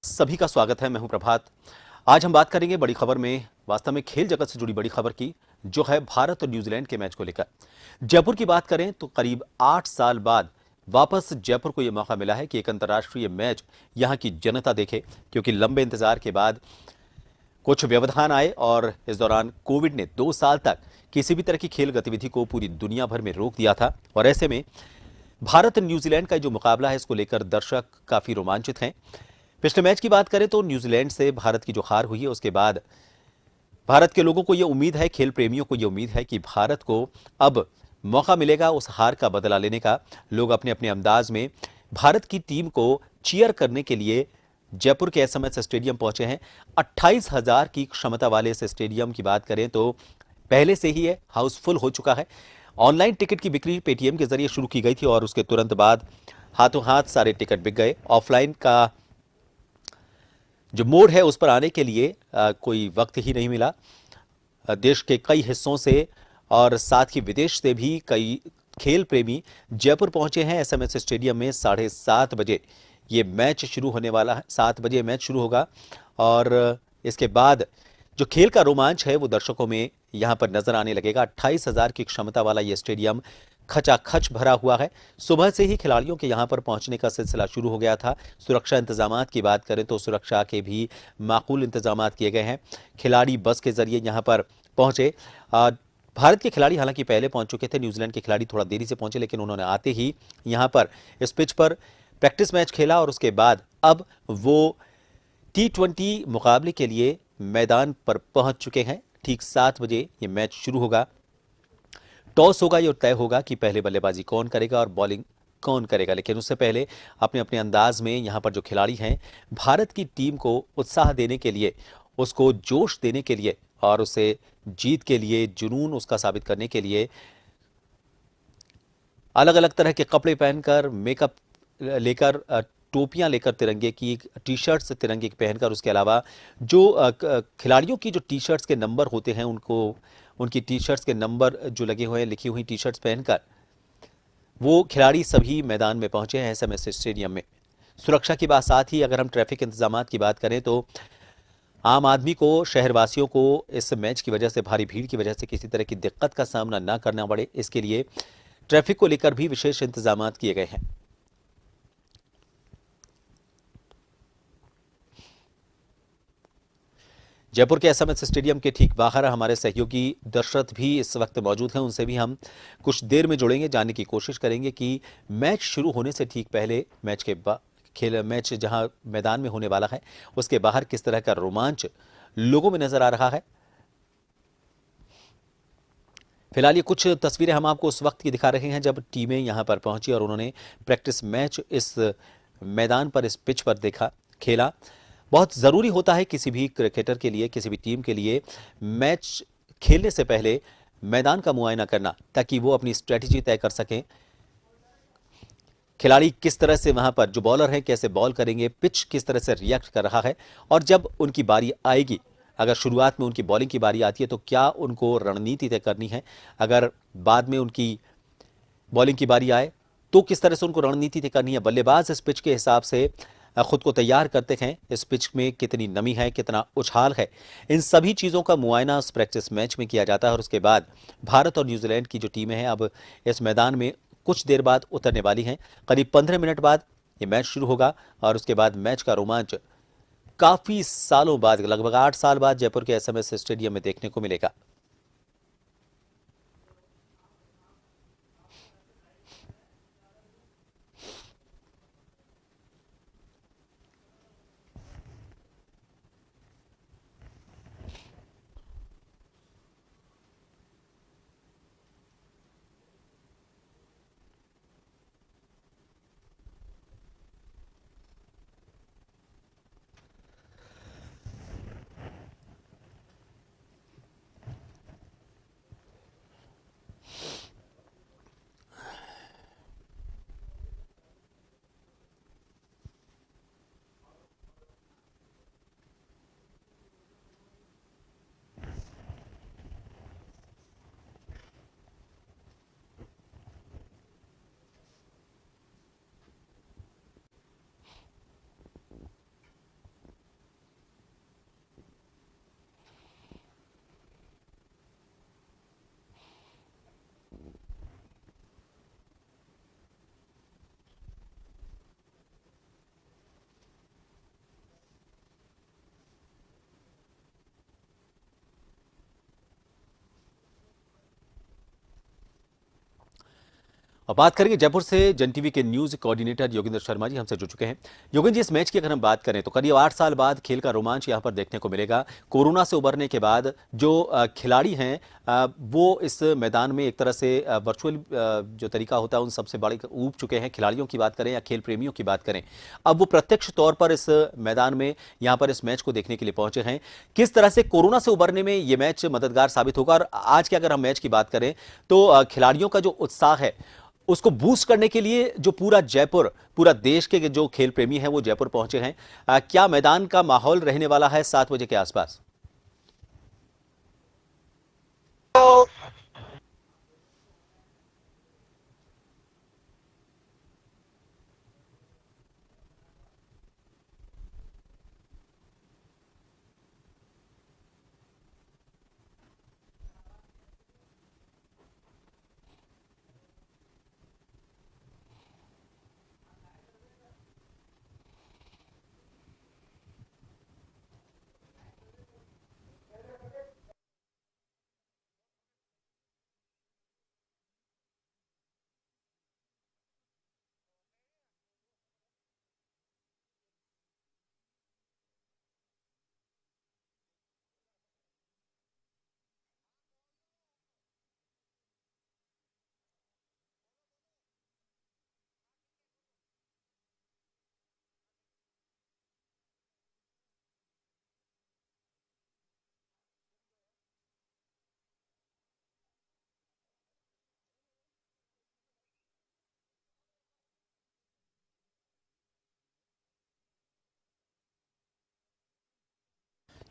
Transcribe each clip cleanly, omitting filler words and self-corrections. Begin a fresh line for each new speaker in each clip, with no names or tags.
सभी का स्वागत है। मैं हूं प्रभात। आज हम बात करेंगे बड़ी खबर में, वास्तव में खेल जगत से जुड़ी बड़ी खबर की, जो है भारत और न्यूजीलैंड के मैच को लेकर। जयपुर की बात करें तो करीब 8 साल बाद वापस जयपुर को यह मौका मिला है कि एक अंतर्राष्ट्रीय मैच यहां की जनता देखे, क्योंकि लंबे इंतजार के बाद कुछ व्यवधान आए और इस दौरान कोविड ने 2 साल तक किसी भी तरह की खेल गतिविधि को पूरी दुनिया भर में रोक दिया था। और ऐसे में भारत न्यूजीलैंड का जो मुकाबला है, इसको लेकर दर्शक काफी रोमांचित हैं। पिछले मैच की बात करें तो न्यूजीलैंड से भारत की जो हार हुई है, उसके बाद भारत के लोगों को यह उम्मीद है, खेल प्रेमियों को यह उम्मीद है कि भारत को अब मौका मिलेगा उस हार का बदला लेने का। लोग अपने अपने अंदाज में भारत की टीम को चीयर करने के लिए जयपुर के एसएमएस स्टेडियम पहुंचे हैं। 28,000 की क्षमता वाले इस स्टेडियम की बात करें तो पहले से ही है हाउसफुल हो चुका है। ऑनलाइन टिकट की बिक्री पेटीएम के जरिए शुरू की गई थी और उसके तुरंत बाद हाथों हाथ सारे टिकट बिक गए। ऑफलाइन का जो मोड है उस पर आने के लिए कोई वक्त ही नहीं मिला। देश के कई हिस्सों से और साथ ही विदेश से भी कई खेल प्रेमी जयपुर पहुंचे हैं। एसएमएस स्टेडियम में 7:30 बजे ये मैच शुरू होने वाला है। 7 बजे मैच शुरू होगा और इसके बाद जो खेल का रोमांच है वो दर्शकों में यहां पर नजर आने लगेगा। 28,000 की क्षमता वाला ये स्टेडियम खचाखच भरा हुआ है। सुबह से ही खिलाड़ियों के यहां पर पहुंचने का सिलसिला शुरू हो गया था। सुरक्षा इंतजामात की बात करें तो सुरक्षा के भी माकूल इंतजामात किए गए हैं। खिलाड़ी बस के जरिए यहां पर पहुंचे। भारत के खिलाड़ी हालांकि पहले पहुंच चुके थे, न्यूजीलैंड के खिलाड़ी थोड़ा देरी से पहुंचे, लेकिन उन्होंने आते ही यहां पर इस पिच पर प्रैक्टिस मैच खेला और उसके बाद अब वो T20 मुकाबले के लिए मैदान पर पहुंच चुके हैं। ठीक 7 बजे ये मैच शुरू होगा। टॉस होगा, ये तय होगा कि पहले बल्लेबाजी कौन करेगा और बॉलिंग कौन करेगा। लेकिन उससे पहले अपने अपने अंदाज में यहां पर जो खिलाड़ी हैं, भारत की टीम को उत्साह देने के लिए, उसको जोश देने के लिए और उसे जीत के लिए जुनून उसका साबित करने के लिए अलग अलग तरह के कपड़े पहनकर, मेकअप लेकर, टोपियां लेकर, तिरंगे की टी शर्ट्स तिरंगे की पहनकर, उसके अलावा जो खिलाड़ियों की जो टी शर्ट्स के नंबर होते हैं, उनको उनकी टी शर्ट्स के नंबर जो लगे हुए हैं, लिखी हुई टी शर्ट्स पहनकर वो खिलाड़ी सभी मैदान में पहुंचे हैं एसएमएस स्टेडियम में। सुरक्षा की बात, साथ ही अगर हम ट्रैफिक इंतजामात की बात करें तो आम आदमी को, शहरवासियों को इस मैच की वजह से, भारी भीड़ की वजह से किसी तरह की दिक्कत का सामना ना करना पड़े, इसके लिए ट्रैफिक को लेकर भी विशेष इंतजामात किए गए हैं। जयपुर के एसएमएस स्टेडियम के ठीक बाहर हमारे सहयोगी दशरथ भी इस वक्त मौजूद हैं। उनसे भी हम कुछ देर में जुड़ेंगे, जानने की कोशिश करेंगे कि मैच शुरू होने से ठीक पहले मैच जहां मैदान में होने वाला है, उसके बाहर किस तरह का रोमांच लोगों में नजर आ रहा है। फिलहाल ये कुछ तस्वीरें हम आपको उस वक्त की दिखा रहे हैं जब टीमें यहां पर पहुंची और उन्होंने प्रैक्टिस मैच इस मैदान पर, इस पिच पर देखा, खेला। बहुत ज़रूरी होता है किसी भी क्रिकेटर के लिए, किसी भी टीम के लिए मैच खेलने से पहले मैदान का मुआयना करना, ताकि वो अपनी स्ट्रेटजी तय कर सकें। खिलाड़ी किस तरह से वहां पर, जो बॉलर हैं कैसे बॉल करेंगे, पिच किस तरह से रिएक्ट कर रहा है, और जब उनकी बारी आएगी, अगर शुरुआत में उनकी बॉलिंग की बारी आती है तो क्या उनको रणनीति तय करनी है, अगर बाद में उनकी बॉलिंग की बारी आए तो किस तरह से उनको रणनीति तय करनी है। बल्लेबाज इस पिच के हिसाब से खुद को तैयार करते हैं। इस पिच में कितनी नमी है, कितना उछाल है, इन सभी चीज़ों का मुआयना उस प्रैक्टिस मैच में किया जाता है। और उसके बाद भारत और न्यूजीलैंड की जो टीमें हैं अब इस मैदान में कुछ देर बाद उतरने वाली हैं। करीब 15 मिनट बाद ये मैच शुरू होगा और उसके बाद मैच का रोमांच काफी सालों बाद, लगभग 8 साल बाद जयपुर के एसएमएस स्टेडियम में देखने को मिलेगा। और बात करेंगे जयपुर से जन टीवी के न्यूज कोऑर्डिनेटर योगेंद्र शर्मा जी हमसे जुड़ चुके हैं। योगेंद्र जी, इस मैच की अगर हम बात करें तो करीब 8 साल बाद खेल का रोमांच यहां पर देखने को मिलेगा। कोरोना से उबरने के बाद जो खिलाड़ी हैं वो इस मैदान में एक तरह से वर्चुअल जो तरीका होता है उन सबसे बड़े ऊब चुके हैं। खिलाड़ियों की बात करें या खेल प्रेमियों की बात करें, अब वो प्रत्यक्ष तौर पर इस मैदान में यहाँ पर इस मैच को देखने के लिए पहुंचे हैं। किस तरह से कोरोना से उबरने में ये मैच मददगार साबित होगा? और आज की अगर हम मैच की बात करें तो खिलाड़ियों का जो उत्साह है उसको बूस्ट करने के लिए जो पूरा जयपुर, पूरा देश के जो खेल प्रेमी हैं वो जयपुर पहुंचे हैं। क्या मैदान का माहौल रहने वाला है 7 बजे के आसपास?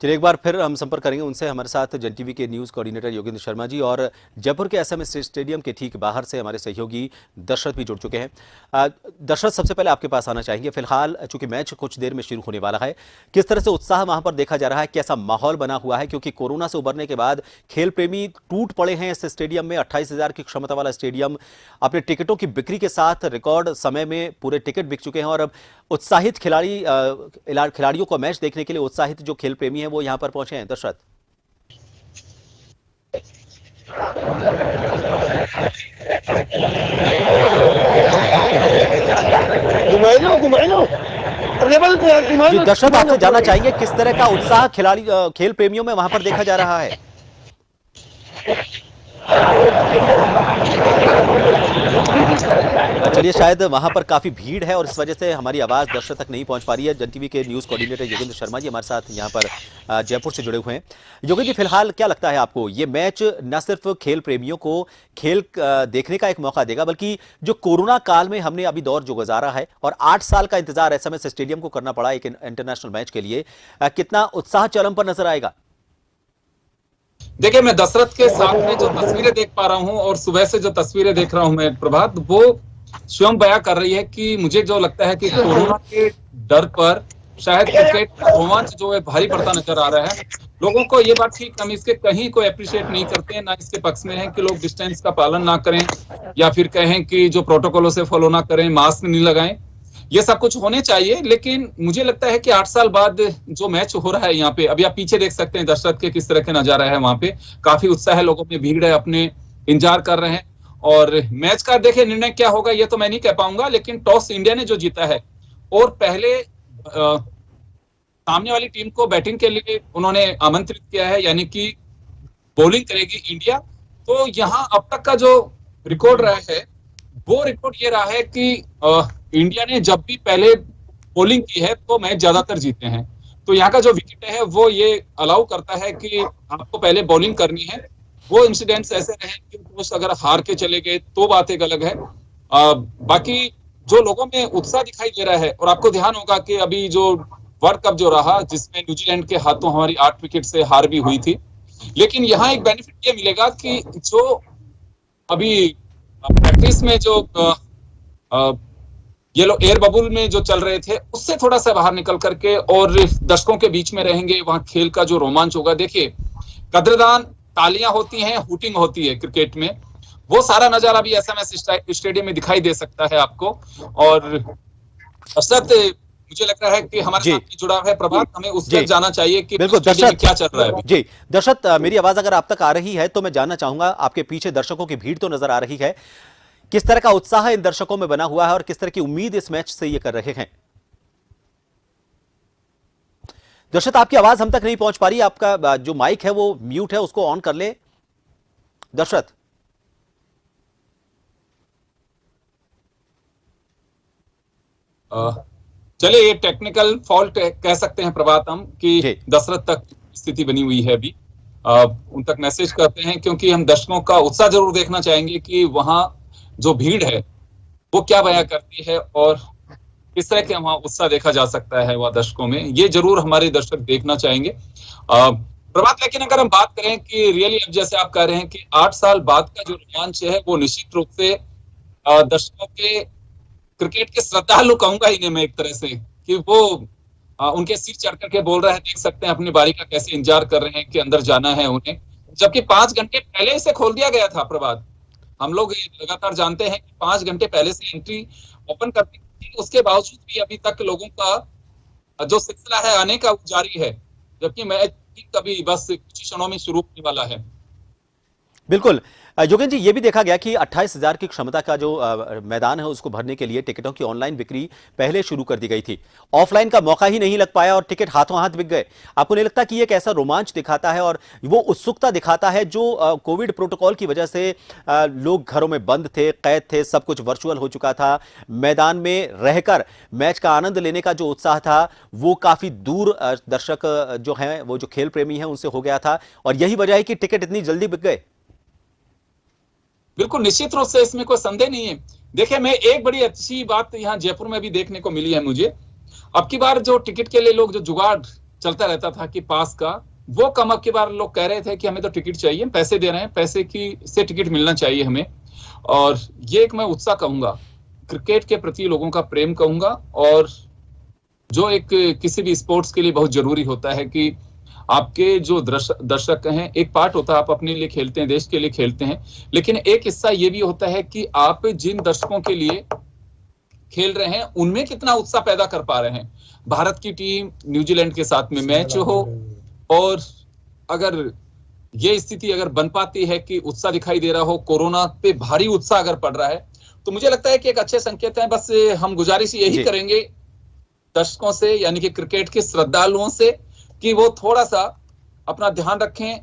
चलिए एक बार फिर हम संपर्क करेंगे उनसे। हमारे साथ जन टीवी के न्यूज कोऑर्डिनेटर योगेंद्र शर्मा जी और जयपुर के एसएमएस स्टेडियम के ठीक बाहर से हमारे सहयोगी दशरथ भी जुड़ चुके हैं। दशरथ, सबसे पहले आपके पास आना चाहेंगे। फिलहाल चूंकि मैच कुछ देर में शुरू होने वाला है, किस तरह से उत्साह वहां पर देखा जा रहा है, कैसा माहौल बना हुआ है? क्योंकि कोरोना से उबरने के बाद खेल प्रेमी टूट पड़े हैं इस स्टेडियम में। 28,000 की क्षमता वाला स्टेडियम अपने टिकटों की बिक्री के साथ रिकॉर्ड समय में पूरे टिकट बिक चुके हैं और अब उत्साहित खिलाड़ियों को मैच देखने के लिए उत्साहित जो खेल प्रेमी हैं वो यहां पर पहुंचे हैं। दशरथ, जी दशरथ, आपसे जानना चाहेंगे किस तरह का उत्साह खेल प्रेमियों में वहां पर देखा जा रहा है? चलिए, शायद वहां पर काफी भीड़ है और इस वजह से हमारी आवाज दर्शक तक नहीं पहुंच पा रही है। जन टीवी के न्यूज कोऑर्डिनेटर योगेंद्र शर्मा जी हमारे साथ यहां पर जयपुर से जुड़े हुए हैं। योगेंद्र जी, फिलहाल क्या लगता है आपको, ये मैच न सिर्फ खेल प्रेमियों को खेल देखने का एक मौका देगा, बल्कि जो कोरोना काल में हमने अभी दौर जो गुजारा है और 8 साल का इंतजार एसएमएस स्टेडियम को करना पड़ा एक इंटरनेशनल मैच के लिए, कितना उत्साह चरम पर नजर आएगा?
देखिए, मैं दशरथ के साथ में जो तस्वीरें देख पा रहा हूं और सुबह से जो तस्वीरें देख रहा हूं मैं प्रभात, वो स्वयं बयां कर रही है कि मुझे जो लगता है कि कोरोना के डर पर शायद क्रिकेट का रोमांच जो है भारी पड़ता नजर आ रहा है। लोगों को ये बात ठीक, हम इसके कहीं को अप्रिशिएट नहीं करते हैं, ना इसके पक्ष में है कि लोग डिस्टेंस का पालन ना करें या फिर कहें कि जो प्रोटोकॉलों से फॉलो ना करें, मास्क नहीं लगाएं। ये सब कुछ होने चाहिए, लेकिन मुझे लगता है कि 8 साल बाद जो मैच हो रहा है यहाँ पे, अभी आप पीछे देख सकते हैं दशरथ के किस तरह के नजारा है। वहां पे काफी उत्साह है, लोगों में भीड़ है, अपने इंतजार कर रहे हैं। और मैच का देखिए निर्णय क्या होगा ये तो मैं नहीं कह पाऊंगा, लेकिन टॉस इंडिया ने जो जीता है और पहले सामने वाली टीम को बैटिंग के लिए उन्होंने आमंत्रित किया है, यानी कि बॉलिंग करेगी इंडिया। तो यहाँ अब तक का जो रिकॉर्ड रहा है वो रिकॉर्ड ये रहा है कि इंडिया ने जब भी पहले बॉलिंग की है तो मैच ज्यादातर जीते हैं। तो यहाँ का जो विकेट है वो ये अलाउ करता है कि आपको पहले बॉलिंग करनी है। वो इंसिडेंट्स ऐसे रहे कि टॉस अगर हार के चले गए तो बात एक अलग है। बाकी जो लोगों में उत्साह दिखाई दे रहा है, और आपको ध्यान होगा कि अभी जो वर्ल्ड कप जो रहा जिसमें न्यूजीलैंड के हाथों हमारी 8 विकेट से हार भी हुई थी, लेकिन यहाँ एक बेनिफिट ये मिलेगा कि जो अभी प्रैक्टिस में जो ये लोग एयर बबुल में जो चल रहे थे उससे थोड़ा सा बाहर निकल करके और दर्शकों के बीच में रहेंगे, वहां खेल का जो रोमांच होगा। देखिए, कद्रदान, तालियां होती हैं, हूटिंग होती है क्रिकेट में, वो सारा नजारा भी एसएमएस स्टेडियम में दिखाई दे सकता है आपको। और दशरथ, मुझे लग रहा है कि हमारे साथ जुड़ा है प्रभात, हमें उस पर जाना चाहिए कि
बिल्कुल दशरथ,
क्या चल रहा है।
जी दशरथ, मेरी आवाज अगर आप तक आ रही है तो मैं जानना चाहूंगा, आपके पीछे दर्शकों की भीड़ तो नजर आ रही है, किस तरह का उत्साह इन दर्शकों में बना हुआ है और किस तरह की उम्मीद इस मैच से ये कर रहे हैं? दर्शक, आपकी आवाज हम तक नहीं पहुंच पा रही। आपका जो माइक है वो म्यूट है, उसको ऑन कर ले दर्शक।
चलिए, ये टेक्निकल फॉल्ट कह सकते हैं प्रभात हम कि
जी
दशरथ तक स्थिति बनी हुई है अभी। उन तक मैसेज करते हैं क्योंकि हम दर्शकों का उत्साह जरूर देखना चाहेंगे कि वहां जो भीड़ है वो क्या बयां करती है और किस तरह के वहां उत्साह देखा जा सकता है वह दर्शकों में, ये जरूर हमारे दर्शक देखना चाहेंगे। प्रभात, लेकिन अगर हम बात करें कि रियली अब जैसे आप कह रहे हैं कि 8 साल बाद का जो रोमांच है वो निश्चित रूप से दर्शकों के, क्रिकेट के श्रद्धालु कहूंगा इन्हें मैं एक तरह से, कि वो उनके सिर चढ़ करके बोल रहे हैं, देख सकते हैं अपनी बारी का कैसे इंतजार कर रहे हैं कि अंदर जाना है उन्हें, जबकि 5 घंटे पहले इसे खोल दिया गया था। प्रभात, हम लोग लगातार जानते हैं कि 5 घंटे पहले से एंट्री ओपन कर दी थी, उसके बावजूद भी अभी तक लोगों का जो सिलसिला है आने का जारी है, जबकि मैच कभी बस कुछ क्षणों में शुरू होने वाला है।
बिल्कुल योगेंद्र जी, ये भी देखा गया कि 28,000 की क्षमता का जो मैदान है उसको भरने के लिए टिकटों की ऑनलाइन बिक्री पहले शुरू कर दी गई थी। ऑफलाइन का मौका ही नहीं लग पाया और टिकट हाथों हाथ बिक गए। आपको नहीं लगता कि ये एक ऐसा रोमांच दिखाता है और वो उत्सुकता दिखाता है जो कोविड प्रोटोकॉल की वजह से लोग घरों में बंद थे, कैद थे, सब कुछ वर्चुअल हो चुका था, मैदान में रहकर मैच का आनंद लेने का जो उत्साह था वो काफी दूर दर्शक जो हैं, वो जो खेल प्रेमी हैं, उनसे हो गया था और यही वजह है कि टिकट इतनी जल्दी बिक गए?
बिल्कुल, निश्चित रूप से इसमें कोई संदेह नहीं है। देखिए, मैं एक बड़ी अच्छी बात यहाँ जयपुर में भी देखने को मिली है मुझे। अब की बार जो टिकट के लिए लोग जो जुगाड़ चलता रहता था कि पास का, वो कम अब की बार लोग कह रहे थे कि हमें तो टिकट चाहिए, पैसे दे रहे हैं, पैसे की से टिकट मिलना चाहिए हमें। और ये एक मैं उत्साह कहूंगा, क्रिकेट के प्रति लोगों का प्रेम कहूंगा, और जो एक किसी भी स्पोर्ट्स के लिए बहुत जरूरी होता है कि आपके जो दर्शक हैं, एक पार्ट होता है आप अपने लिए खेलते हैं, देश के लिए खेलते हैं, लेकिन एक हिस्सा ये भी होता है कि आप जिन दर्शकों के लिए खेल रहे हैं उनमें कितना उत्साह पैदा कर पा रहे हैं। भारत की टीम न्यूजीलैंड के साथ में मैच हो और अगर ये स्थिति अगर बन पाती है कि उत्साह दिखाई दे रहा हो, कोरोना पे भारी उत्साह अगर पड़ रहा है, तो मुझे लगता है कि एक अच्छे संकेत है। बस हम गुजारिश यही करेंगे दर्शकों से, यानी कि क्रिकेट के श्रद्धालुओं से, कि वो थोड़ा सा अपना ध्यान रखें।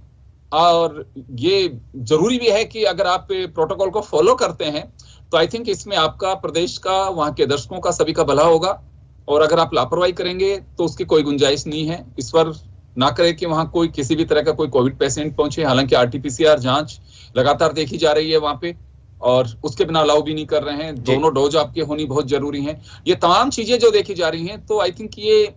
और ये जरूरी भी है कि अगर आप प्रोटोकॉल को फॉलो करते हैं तो आई थिंक इसमें आपका, प्रदेश का, वहां के दर्शकों का, सभी का भला होगा। और अगर आप लापरवाही करेंगे तो उसकी कोई गुंजाइश नहीं है। इस पर ना करें कि वहां कोई किसी भी तरह का कोई कोविड पेशेंट पहुंचे। हालांकि आरटीपीसीआर जांच लगातार देखी जा रही है वहां पे, और उसके बिना अलाउ भी नहीं कर रहे हैं। दोनों डोज आपके होनी बहुत जरूरी है। ये तमाम चीजें जो देखी जा रही हैं, तो आई थिंक ये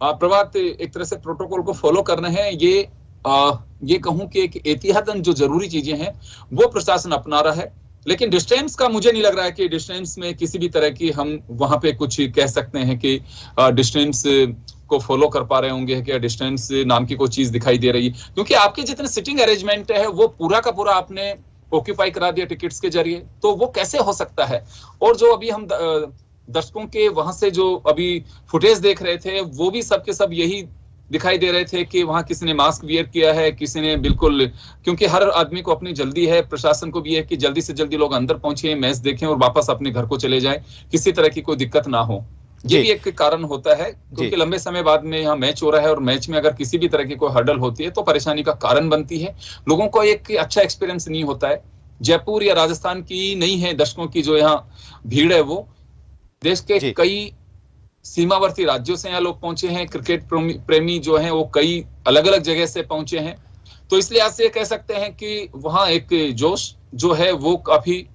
प्रभात एक तरह से प्रोटोकॉल को फॉलो करना है। ये कहूं कि एक एहतियातन जो जरूरी चीजें हैं वो प्रशासन अपना रहा है, लेकिन डिस्टेंस का मुझे नहीं लग रहा है कि डिस्टेंस में किसी भी तरह की हम वहां पे कुछ कह सकते हैं कि डिस्टेंस को फॉलो कर पा रहे होंगे, कि डिस्टेंस नाम की कोई चीज दिखाई दे रही है, क्योंकि आपके जितने सिटिंग अरेंजमेंट है वो पूरा का पूरा आपने ऑक्यूपाई करा दिया टिकट्स के जरिए, तो वो कैसे हो सकता है। और जो अभी हम दर्शकों के वहां से जो अभी फुटेज देख रहे थे, वो भी सब के सब यही दिखाई दे रहे थे कि वहां किसी ने मास्क वियर किया है, किसी ने बिल्कुल, क्योंकि हर आदमी को अपनी जल्दी है, प्रशासन को भी है कि जल्दी से जल्दी लोग अंदर पहुंचे, मैच देखें और वापस अपने घर को चले जाएं, किसी तरह की कोई दिक्कत ना हो। ये भी एक कारण होता है, क्योंकि लंबे समय बाद में यहाँ मैच हो रहा है और मैच में अगर किसी भी तरह की कोई हर्डल होती है तो परेशानी का कारण बनती है, लोगों को एक अच्छा एक्सपीरियंस नहीं होता है। जयपुर या राजस्थान की नहीं है दर्शकों की जो यहाँ भीड़ है, वो देश के कई सीमावर्ती राज्यों से यहाँ लोग पहुंचे हैं। क्रिकेट प्रेमी जो हैं वो कई अलग अलग जगह से पहुंचे हैं, तो इसलिए आज से कह सकते हैं कि वहां एक जोश जो है वो काफी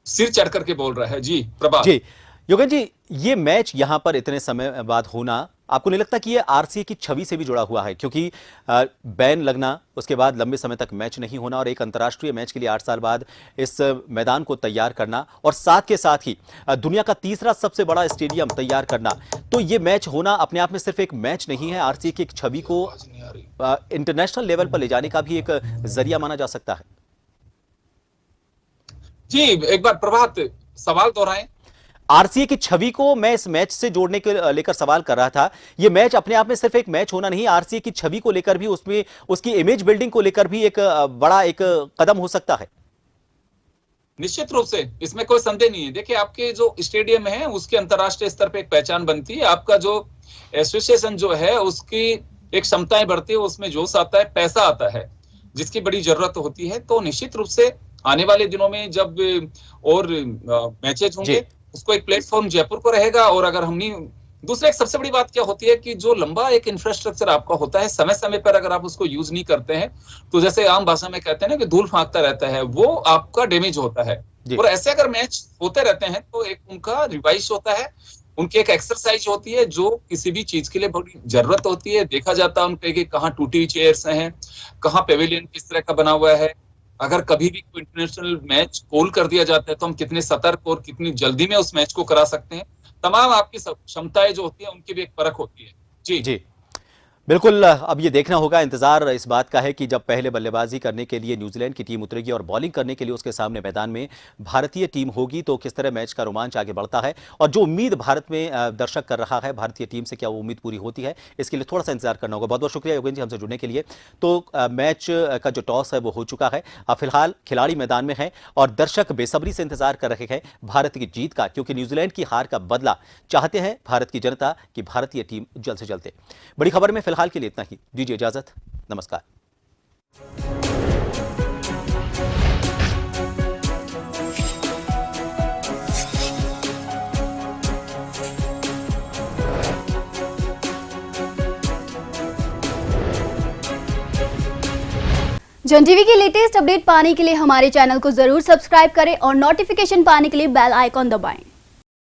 सिर चढ़ करके बोल रहा है। जी प्रभात।
जी योगेंद्र जी, ये मैच यहां पर इतने समय बाद होना, आपको नहीं लगता कि ये आरसीए की छवि से भी जुड़ा हुआ है? क्योंकि बैन लगना, उसके बाद लंबे समय तक मैच नहीं होना और एक अंतर्राष्ट्रीय मैच के लिए 8 साल बाद इस मैदान को तैयार करना और साथ के साथ ही दुनिया का तीसरा सबसे बड़ा स्टेडियम तैयार करना, तो ये मैच होना अपने आप में सिर्फ एक मैच नहीं है, आरसीए की एक छवि को इंटरनेशनल लेवल पर ले जाने का भी एक जरिया माना जा सकता है।
जी एक बार प्रभात सवाल दोहराएं।
आरसीए की छवि को मैं इस मैच से जोड़ने के लेकर सवाल कर रहा था। यह मैच अपने आप में सिर्फ एक मैच होना नहीं, आरसीए की छवि को लेकर भी, उसमें उसकी इमेज बिल्डिंग को लेकर भी एक बड़ा एक कदम हो सकता है।
निश्चित रूप से इसमें कोई संदेह नहीं है। देखिए, आपके जो स्टेडियम है उसके अंतर्राष्ट्रीय स्तर पे एक पहचान बनती है, आपका जो एसोसिएशन जो है उसकी एक क्षमताएं बढ़ती है, उसमें जोश आता है, पैसा आता है, जिसकी बड़ी जरूरत होती है। तो निश्चित रूप से आने वाले दिनों में जब और मैचेज होंगे, उसको एक प्लेटफॉर्म जयपुर को रहेगा। और अगर हमने दूसरा, एक सबसे बड़ी बात क्या होती है कि जो लंबा एक इंफ्रास्ट्रक्चर आपका होता है, समय समय पर अगर आप उसको यूज नहीं करते हैं तो जैसे आम भाषा में कहते हैं ना कि धूल फांकता रहता है, वो आपका डैमेज होता है। और ऐसे अगर मैच होते रहते हैं तो एक उनका रिवाइज होता है, उनकी एक एक्सरसाइज होती है जो किसी भी चीज के लिए बड़ी जरूरत होती है। देखा जाता है उनके कि कहाँ टूटी हुई चेयर्स हैं, कहाँ पेविलियन किस तरह का बना हुआ है। अगर कभी भी कोई इंटरनेशनल मैच कॉल कर दिया जाता है तो हम कितने सतर्क और कितनी जल्दी में उस मैच को करा सकते हैं। तमाम आपकी क्षमताएं जो होती है उनकी भी एक परख होती है। जी
बिल्कुल। अब ये देखना होगा, इंतजार इस बात का है कि जब पहले बल्लेबाजी करने के लिए न्यूजीलैंड की टीम उतरेगी और बॉलिंग करने के लिए उसके सामने मैदान में भारतीय टीम होगी तो किस तरह मैच का रोमांच आगे बढ़ता है, और जो उम्मीद भारत में दर्शक कर रहा है भारतीय टीम से, क्या वो उम्मीद पूरी होती है, इसके लिए थोड़ा सा इंतजार करना होगा। बहुत बहुत शुक्रिया योगेंद्र जी हमसे जुड़ने के लिए। तो मैच का जो टॉस है वो हो चुका है, अब फिलहाल खिलाड़ी मैदान में है और दर्शक बेसब्री से इंतजार कर रहे हैं भारत की जीत का, क्योंकि न्यूजीलैंड की हार का बदला चाहते हैं भारत की जनता की भारतीय टीम जल्द से जल्द। बड़ी खबर में फिलहाल के लिए इतना ही, दीजिए इजाजत, नमस्कार।
जन टीवी की लेटेस्ट अपडेट पाने के लिए हमारे चैनल को जरूर सब्सक्राइब करें और नोटिफिकेशन पाने के लिए बेल आइकॉन दबाएं।